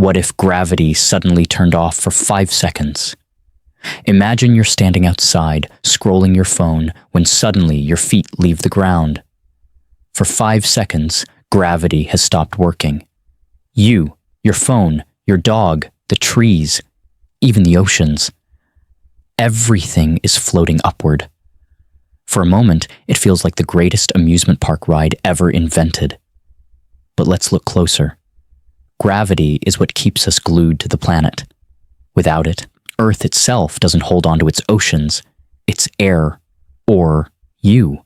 What if gravity suddenly turned off for 5 seconds? Imagine you're standing outside, scrolling your phone, when suddenly your feet leave the ground. For 5 seconds, gravity has stopped working. You, your phone, your dog, the trees, even the oceans. Everything is floating upward. For a moment, it feels like the greatest amusement park ride ever invented. But let's look closer. Gravity is what keeps us glued to the planet. Without it, Earth itself doesn't hold on to its oceans, its air, or you.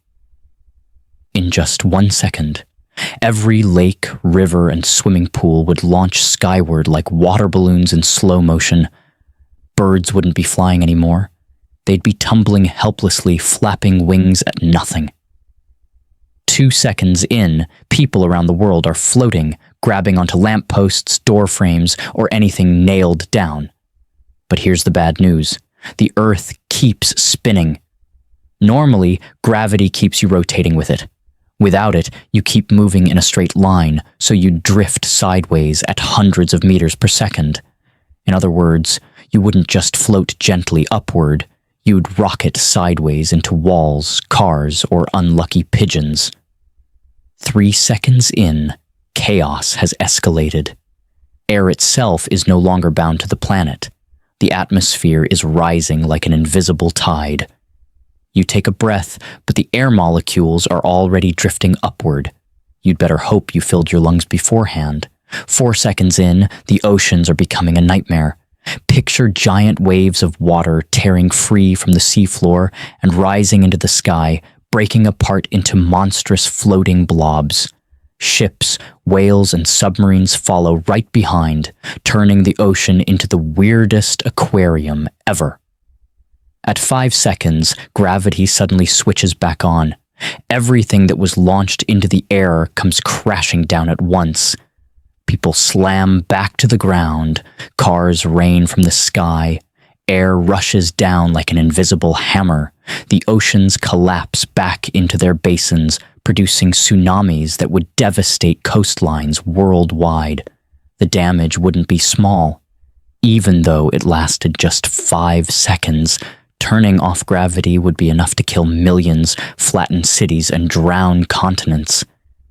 In just 1 second, every lake, river, and swimming pool would launch skyward like water balloons in slow motion. Birds wouldn't be flying anymore. They'd be tumbling helplessly, flapping wings at nothing. 2 seconds in, people around the world are floating, grabbing onto lampposts, door frames, or anything nailed down. But here's the bad news. The Earth keeps spinning. Normally, gravity keeps you rotating with it. Without it, you keep moving in a straight line, so you drift sideways at hundreds of meters per second. In other words, you wouldn't just float gently upward, you'd rocket sideways into walls, cars, or unlucky pigeons. 3 seconds in, chaos has escalated. Air itself is no longer bound to the planet. The atmosphere is rising like an invisible tide. You take a breath, but the air molecules are already drifting upward. You'd better hope you filled your lungs beforehand. 4 seconds in, the oceans are becoming a nightmare. Picture giant waves of water tearing free from the seafloor and rising into the sky, breaking apart into monstrous floating blobs. Ships, whales, and submarines follow right behind, turning the ocean into the weirdest aquarium ever. At 5 seconds, gravity suddenly switches back on. Everything that was launched into the air comes crashing down at once. People slam back to the ground, cars rain from the sky, air rushes down like an invisible hammer, the oceans collapse back into their basins, producing tsunamis that would devastate coastlines worldwide. The damage wouldn't be small. Even though it lasted just 5 seconds, turning off gravity would be enough to kill millions, flatten cities, and drown continents.